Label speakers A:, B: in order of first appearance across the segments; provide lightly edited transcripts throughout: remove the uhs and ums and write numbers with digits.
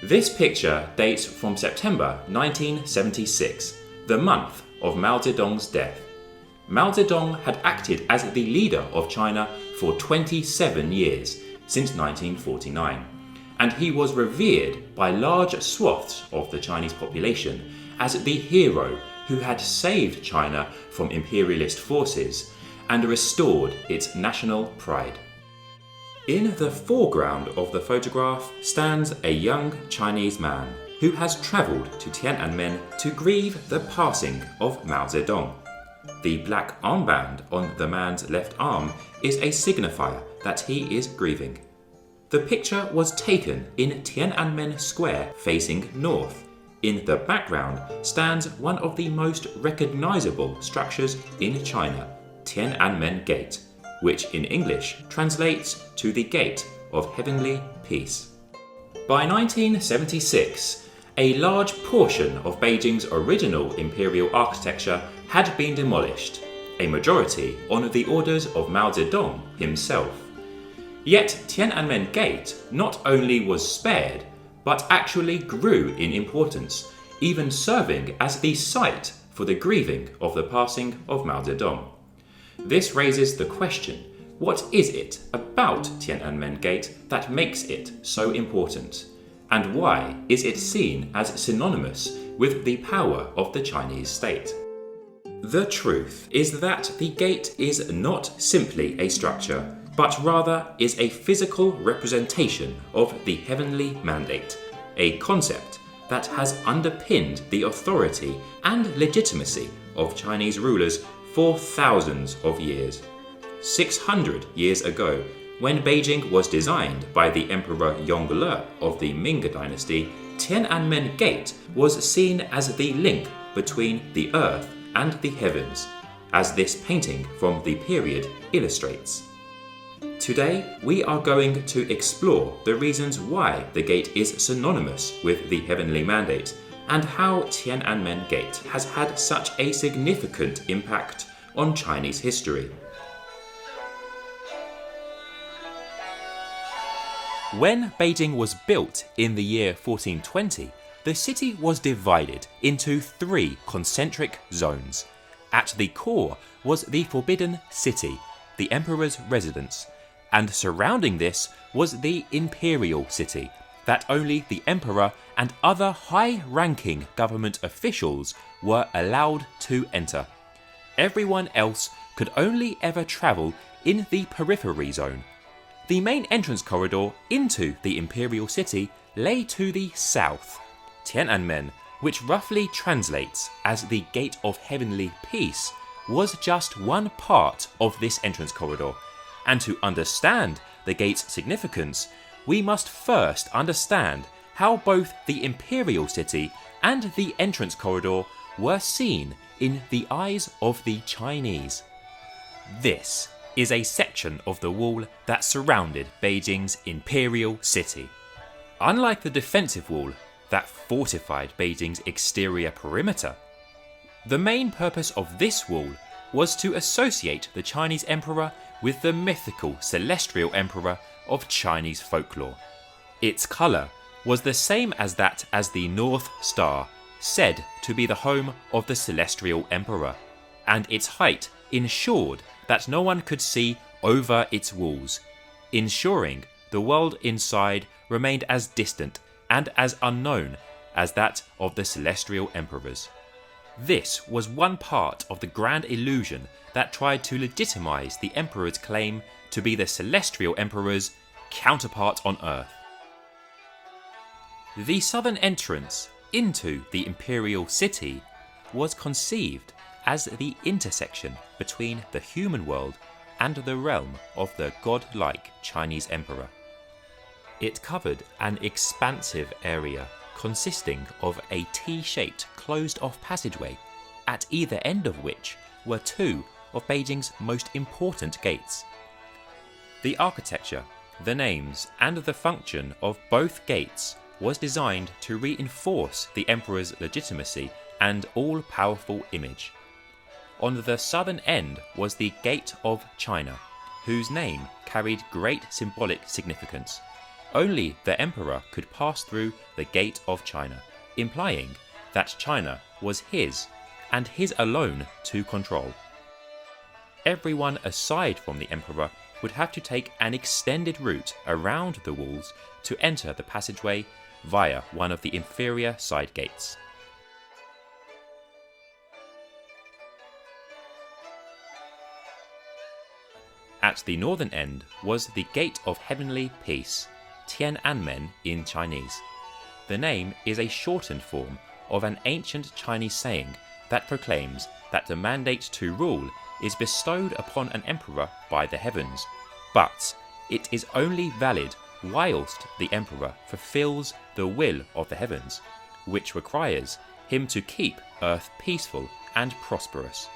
A: This picture dates from September 1976, the month of Mao Zedong's death. Mao Zedong had acted as the leader of China for 27 years, since 1949, and he was revered by large swaths of the Chinese population as the hero who had saved China from imperialist forces and restored its national pride. In the foreground of the photograph stands a young Chinese man who has travelled to Tian'anmen to grieve the passing of Mao Zedong. The black armband on the man's left arm is a signifier that he is grieving. The picture was taken in Tian'anmen Square facing north. In the background stands one of the most recognisable structures in China, Tian'anmen Gate, which in English translates to the Gate of Heavenly Peace. By 1976, a large portion of Beijing's original imperial architecture had been demolished, a majority on the orders of Mao Zedong himself. Yet Tian'anmen Gate not only was spared, but actually grew in importance, even serving as the site for the grieving of the passing of Mao Zedong. This raises the question, what is it about Tian'anmen Gate that makes it so important? And why is it seen as synonymous with the power of the Chinese state? The truth is that the gate is not simply a structure, but rather is a physical representation of the heavenly mandate, a concept that has underpinned the authority and legitimacy of Chinese rulers for thousands of years. 600 years ago, when Beijing was designed by the Emperor Yongle of the Ming Dynasty, Tian'anmen Gate was seen as the link between the earth and the heavens, as this painting from the period illustrates. Today, we are going to explore the reasons why the gate is synonymous with the heavenly mandate and how Tian'anmen Gate has had such a significant impact on Chinese history. When Beijing was built in the year 1420, the city was divided into 3 concentric zones. At the core was the Forbidden City, the emperor's residence, and surrounding this was the Imperial City, that only the emperor and other high-ranking government officials were allowed to enter. Everyone else could only ever travel in the periphery zone. The main entrance corridor into the Imperial City lay to the south. Tian'anmen, which roughly translates as the Gate of Heavenly Peace, was just one part of this entrance corridor. And to understand the gate's significance, we must first understand how both the Imperial City and the entrance corridor were seen in the eyes of the Chinese. This is a section of the wall that surrounded Beijing's Imperial City. Unlike the defensive wall that fortified Beijing's exterior perimeter, the main purpose of this wall was to associate the Chinese emperor with the mythical celestial emperor of Chinese folklore. Its colour was the same as that as the North Star, said to be the home of the celestial emperor, and its height ensured that no one could see over its walls, ensuring the world inside remained as distant and as unknown as that of the celestial emperors. This was one part of the grand illusion that tried to legitimize the emperor's claim to be the celestial emperor's counterpart on Earth. The southern entrance into the Imperial City was conceived as the intersection between the human world and the realm of the godlike Chinese emperor. It covered an expansive area consisting of a T-shaped closed-off passageway, at either end of which were 2 of Beijing's most important gates. The architecture, the names, and the function of both gates was designed to reinforce the emperor's legitimacy and all-powerful image. On the southern end was the Gate of China, whose name carried great symbolic significance. only the emperor could pass through the Gate of China, implying that China was his, and his alone to control. Everyone aside from the emperor would have to take an extended route around the walls to enter the passageway via one of the inferior side gates. At the northern end was the Gate of Heavenly Peace, Tian'anmen in Chinese. The name is a shortened form of an ancient Chinese saying that proclaims that the mandate to rule is bestowed upon an emperor by the heavens, but it is only valid whilst the emperor fulfills the will of the heavens, which requires him to keep earth peaceful and prosperous.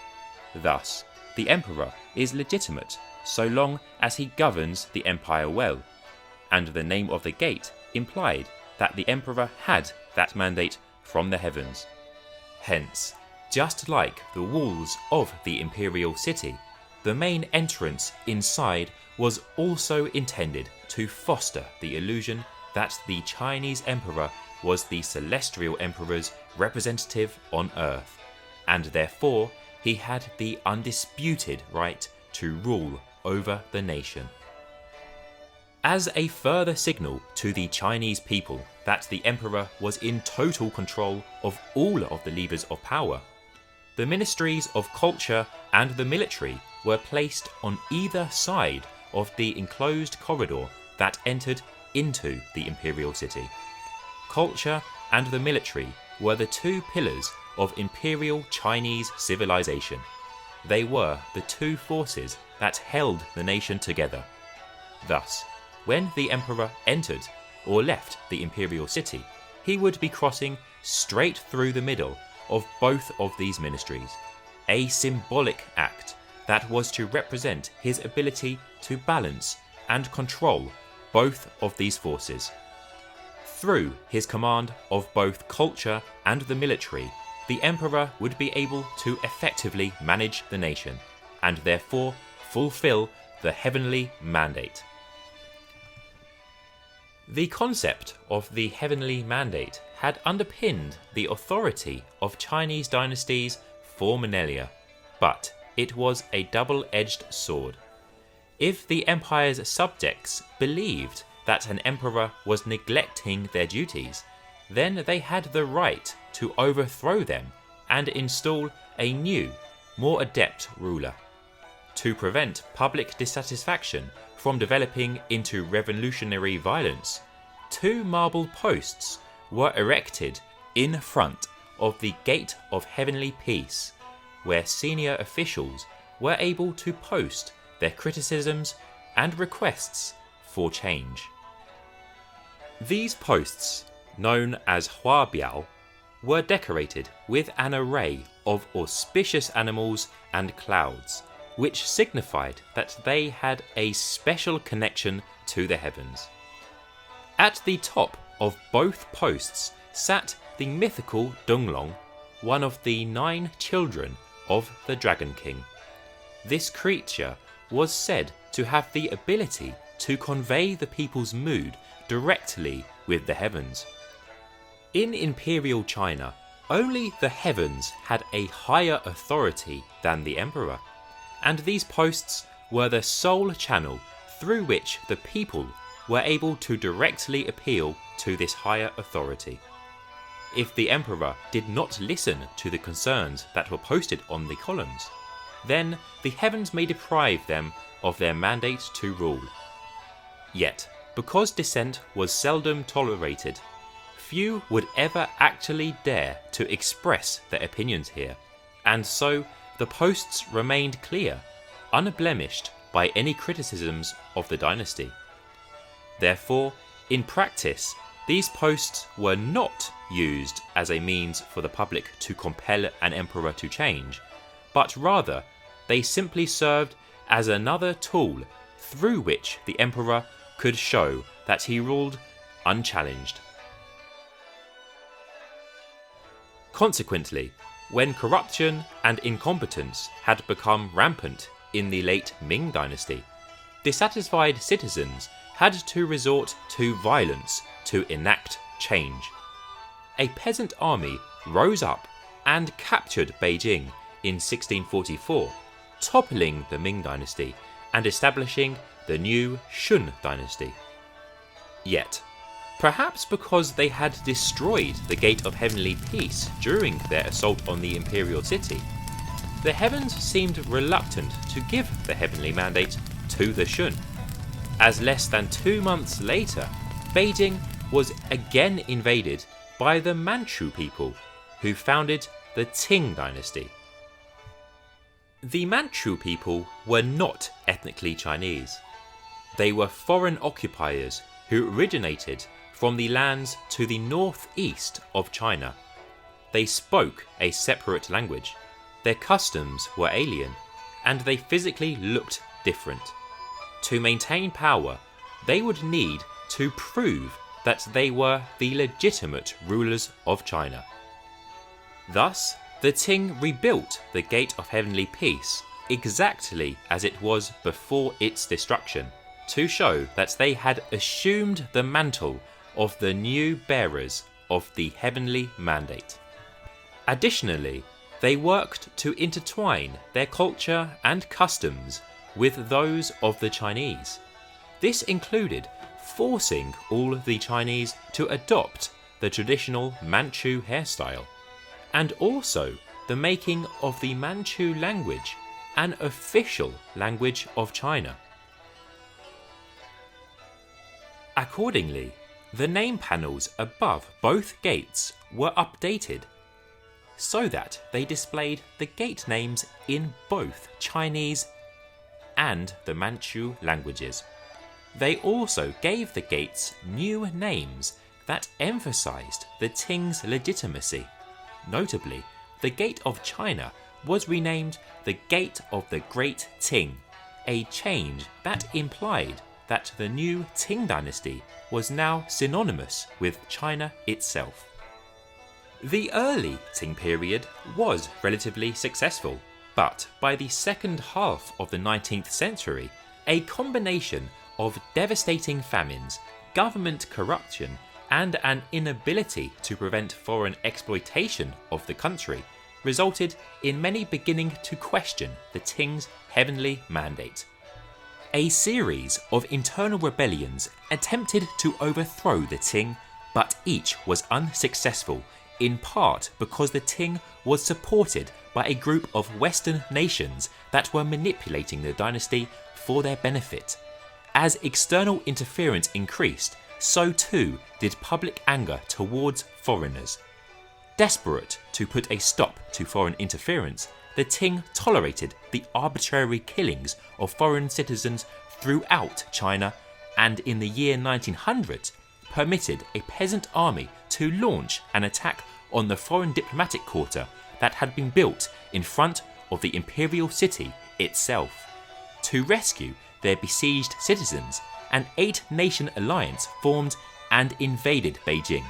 A: Thus, the emperor is legitimate so long as he governs the empire well, and the name of the gate implied that the emperor had that mandate from the heavens. Hence, just like the walls of the imperial city, the main entrance inside was also intended to foster the illusion that the Chinese emperor was the celestial emperor's representative on earth, and therefore he had the undisputed right to rule over the nation. As a further signal to the Chinese people that the emperor was in total control of all of the levers of power, the ministries of culture and the military were placed on either side of the enclosed corridor that entered into the imperial city. Culture and the military were the two pillars of imperial Chinese civilization. They were the two forces that held the nation together. Thus, when the emperor entered or left the imperial city, he would be crossing straight through the middle of both of these ministries, a symbolic act that was to represent his ability to balance and control both of these forces. Through his command of both culture and the military, the emperor would be able to effectively manage the nation, and therefore fulfill the heavenly mandate. The concept of the heavenly mandate had underpinned the authority of Chinese dynasties for millennia, but it was a double-edged sword. If the empire's subjects believed that an emperor was neglecting their duties, then they had the right to overthrow them and install a new, more adept ruler. To prevent public dissatisfaction from developing into revolutionary violence, 2 marble posts were erected in front of the Gate of Heavenly Peace, where senior officials were able to post their criticisms and requests for change. These posts, known as Huabiao, were decorated with an array of auspicious animals and clouds, which signified that they had a special connection to the heavens. At the top of both posts sat the mythical Donglong, one of the 9 children of the Dragon King. This creature was said to have the ability to convey the people's mood directly with the heavens. In Imperial China, only the heavens had a higher authority than the emperor, and these posts were the sole channel through which the people were able to directly appeal to this higher authority. If the emperor did not listen to the concerns that were posted on the columns, then the heavens may deprive them of their mandate to rule. Yet, because dissent was seldom tolerated, few would ever actually dare to express their opinions here, and so the posts remained clear, unblemished by any criticisms of the dynasty. Therefore, in practice, these posts were not used as a means for the public to compel an emperor to change, but rather they simply served as another tool through which the emperor could show that he ruled unchallenged. Consequently, when corruption and incompetence had become rampant in the late Ming dynasty, dissatisfied citizens had to resort to violence to enact change. A peasant army rose up and captured Beijing in 1644, toppling the Ming dynasty and establishing the new Shun dynasty. Yet, perhaps because they had destroyed the Gate of Heavenly Peace during their assault on the Imperial city, the heavens seemed reluctant to give the heavenly mandate to the Shun, as less than 2 months later, Beijing was again invaded by the Manchu people, who founded the Qing dynasty. The Manchu people were not ethnically Chinese. They were foreign occupiers who originated from the lands to the northeast of China. They spoke a separate language, their customs were alien, and they physically looked different. To maintain power, they would need to prove that they were the legitimate rulers of China. Thus, the Qing rebuilt the Gate of Heavenly Peace exactly as it was before its destruction, to show that they had assumed the mantle of the new bearers of the heavenly mandate. Additionally, they worked to intertwine their culture and customs with those of the Chinese. This included forcing all the Chinese to adopt the traditional Manchu hairstyle, and also the making of the Manchu language an official language of China. Accordingly, the name panels above both gates were updated so that they displayed the gate names in both Chinese and the Manchu languages. They also gave the gates new names that emphasized the Qing's legitimacy. Notably, the Gate of China was renamed the Gate of the Great Qing, a change that implied that the new Qing dynasty was now synonymous with China itself. The early Qing period was relatively successful, but by the second half of the 19th century, a combination of devastating famines, government corruption, and an inability to prevent foreign exploitation of the country resulted in many beginning to question the Qing's heavenly mandate. A series of internal rebellions attempted to overthrow the Qing, but each was unsuccessful, in part because the Qing was supported by a group of Western nations that were manipulating the dynasty for their benefit. As external interference increased, so too did public anger towards foreigners. Desperate to put a stop to foreign interference, the Qing tolerated the arbitrary killings of foreign citizens throughout China, and in the year 1900 permitted a peasant army to launch an attack on the foreign diplomatic quarter that had been built in front of the imperial city itself. To rescue their besieged citizens, an 8-nation alliance formed and invaded Beijing.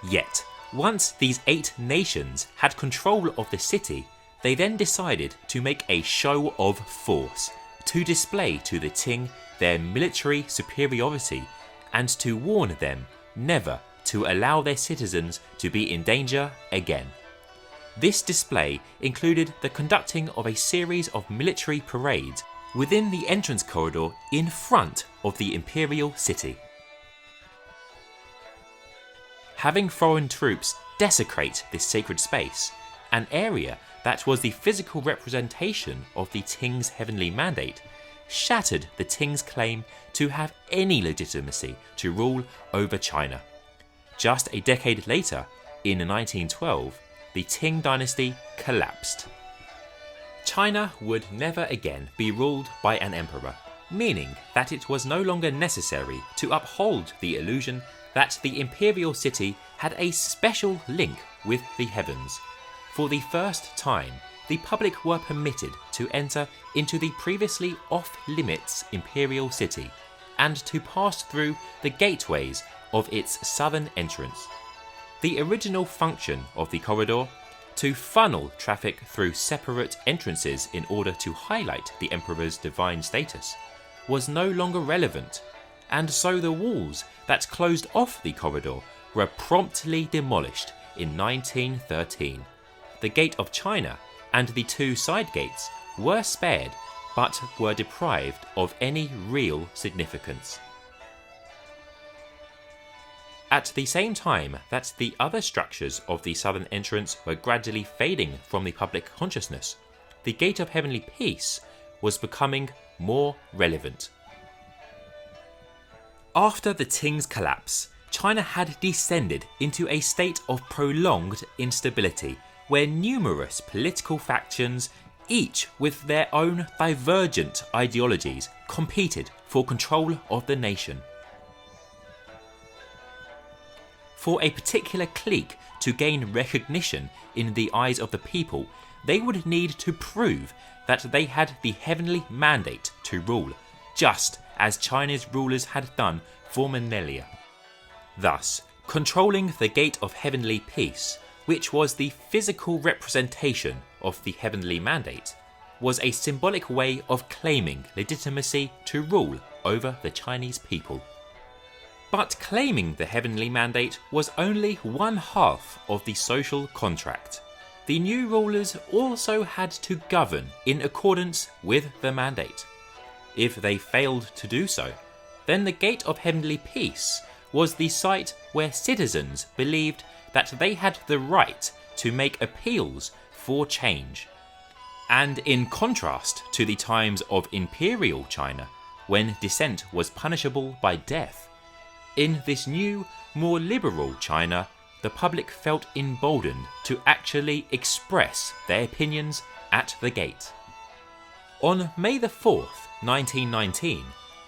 A: Yet, once these 8 nations had control of the city, they then decided to make a show of force, to display to the Qing their military superiority and to warn them never to allow their citizens to be in danger again. This display included the conducting of a series of military parades within the entrance corridor in front of the imperial city. Having foreign troops desecrate this sacred space, an area that was the physical representation of the Qing's heavenly mandate, shattered the Qing's claim to have any legitimacy to rule over China. Just a decade later, in 1912, the Qing dynasty collapsed. China would never again be ruled by an emperor, meaning that it was no longer necessary to uphold the illusion that the imperial city had a special link with the heavens. For the first time, the public were permitted to enter into the previously off-limits imperial city and to pass through the gateways of its southern entrance. The original function of the corridor, to funnel traffic through separate entrances in order to highlight the emperor's divine status, was no longer relevant, and so the walls that closed off the corridor were promptly demolished in 1913. The Gate of China and the two side gates were spared, but were deprived of any real significance. At the same time that the other structures of the southern entrance were gradually fading from the public consciousness, the Gate of Heavenly Peace was becoming more relevant. After the Qing's collapse, China had descended into a state of prolonged instability where numerous political factions, each with their own divergent ideologies, competed for control of the nation. For a particular clique to gain recognition in the eyes of the people, they would need to prove that they had the heavenly mandate to rule, just as China's rulers had done for millennia. Thus, controlling the Gate of Heavenly Peace, which was the physical representation of the heavenly mandate, was a symbolic way of claiming legitimacy to rule over the Chinese people. But claiming the heavenly mandate was only one half of the social contract. The new rulers also had to govern in accordance with the mandate. If they failed to do so, then the Gate of Heavenly Peace was the site where citizens believed that they had the right to make appeals for change. And in contrast to the times of Imperial China, when dissent was punishable by death, in this new, more liberal China, the public felt emboldened to actually express their opinions at the gate. On May the 4th, 1919,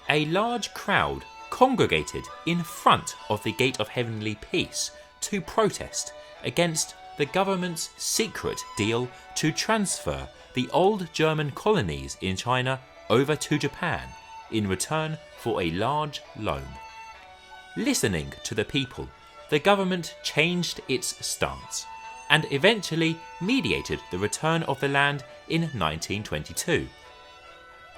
A: a large crowd congregated in front of the Gate of Heavenly Peace to protest against the government's secret deal to transfer the old German colonies in China over to Japan in return for a large loan. Listening to the people, the government changed its stance and eventually mediated the return of the land in 1922.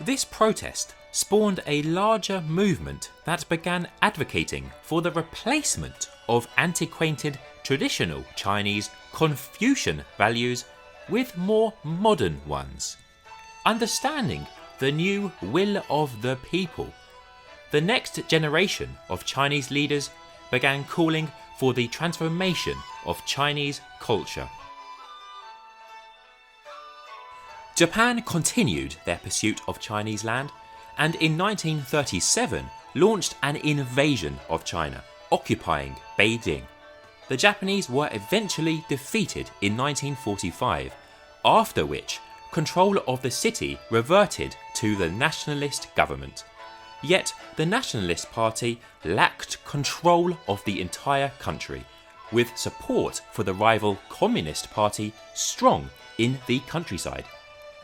A: This protest spawned a larger movement that began advocating for the replacement of antiquated traditional Chinese Confucian values with more modern ones. Understanding the new will of the people, the next generation of Chinese leaders began calling for the transformation of Chinese culture. Japan continued their pursuit of Chinese land and in 1937 launched an invasion of China, occupying Beijing. The Japanese were eventually defeated in 1945, after which control of the city reverted to the nationalist government. Yet the Nationalist Party lacked control of the entire country, with support for the rival Communist Party strong in the countryside.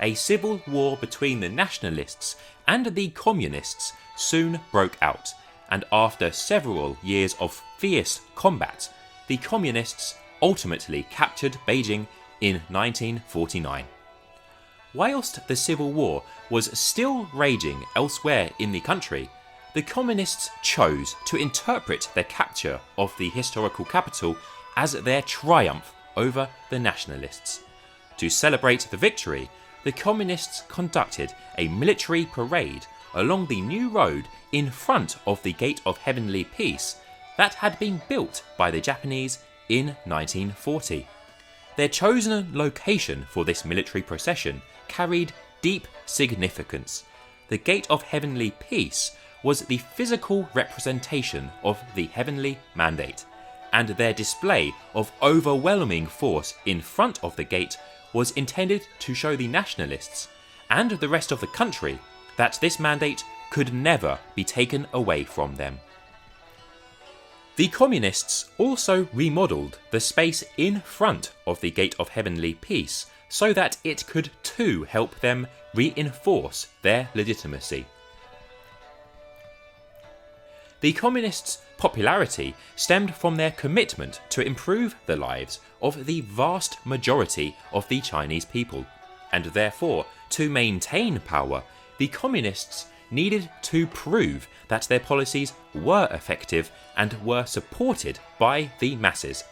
A: A civil war between the Nationalists and the Communists soon broke out, and after several years of fierce combat, the Communists ultimately captured Beijing in 1949. Whilst the civil war was still raging elsewhere in the country, the Communists chose to interpret their capture of the historical capital as their triumph over the Nationalists. To celebrate the victory, the Communists conducted a military parade along the new road in front of the Gate of Heavenly Peace that had been built by the Japanese in 1940. Their chosen location for this military procession carried deep significance. The Gate of Heavenly Peace was the physical representation of the heavenly mandate, and their display of overwhelming force in front of the gate was intended to show the nationalists and the rest of the country that this mandate could never be taken away from them. The Communists also remodelled the space in front of the Gate of Heavenly Peace so that it could too help them reinforce their legitimacy. The Communists' popularity stemmed from their commitment to improve the lives of the vast majority of the Chinese people, and therefore, to maintain power, the Communists needed to prove that their policies were effective and were supported by the masses.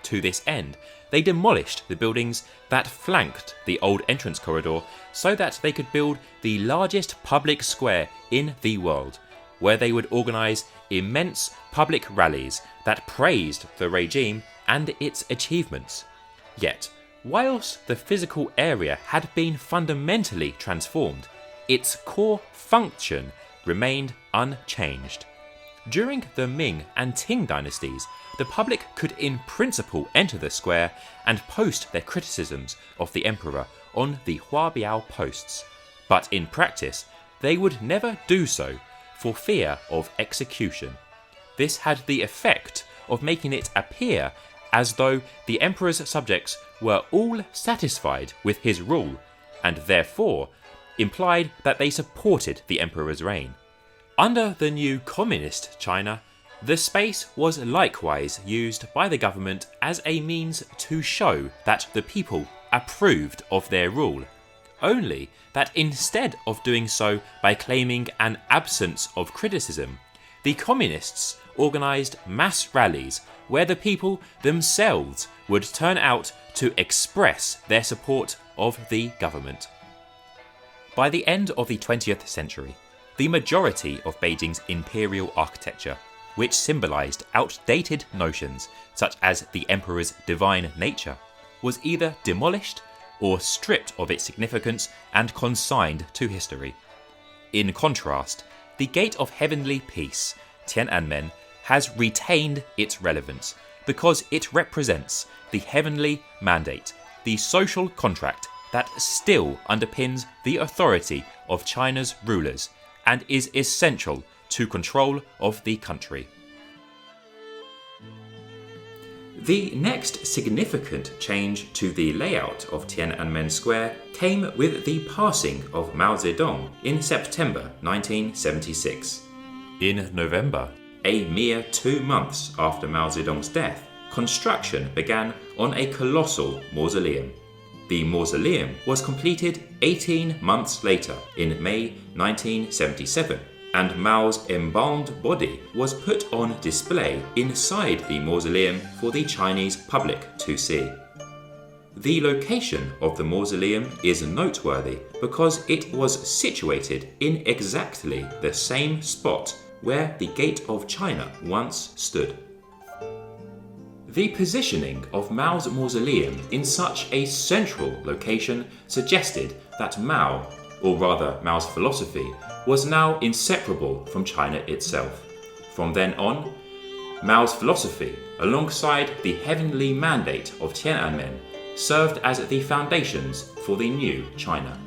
A: To this end, they demolished the buildings that flanked the old entrance corridor so that they could build the largest public square in the world, where they would organise immense public rallies that praised the regime and its achievements. Yet, whilst the physical area had been fundamentally transformed, its core function remained unchanged. During the Ming and Qing dynasties, the public could in principle enter the square and post their criticisms of the emperor on the Huabiao Posts, but in practice they would never do so for fear of execution. This had the effect of making it appear as though the emperor's subjects were all satisfied with his rule, and therefore implied that they supported the emperor's reign. Under the new communist China, the space was likewise used by the government as a means to show that the people approved of their rule, only that instead of doing so by claiming an absence of criticism, the communists organised mass rallies where the people themselves would turn out to express their support of the government. By the end of the 20th century, the majority of Beijing's imperial architecture, which symbolised outdated notions such as the emperor's divine nature, was either demolished or stripped of its significance and consigned to history. In contrast, the Gate of Heavenly Peace, Tian'anmen, has retained its relevance because it represents the heavenly mandate, the social contract that still underpins the authority of China's rulers and is essential to control of the country. The next significant change to the layout of Tian'anmen Square came with the passing of Mao Zedong in September 1976. In November, a mere 2 months after Mao Zedong's death, construction began on a colossal mausoleum. The mausoleum was completed 18 months later in May 1977, and Mao's embalmed body was put on display inside the mausoleum for the Chinese public to see. The location of the mausoleum is noteworthy because it was situated in exactly the same spot where the Gate of China once stood. The positioning of Mao's mausoleum in such a central location suggested that Mao, or rather Mao's philosophy, was now inseparable from China itself. From then on, Mao's philosophy, alongside the heavenly mandate of Tian'anmen, served as the foundations for the new China.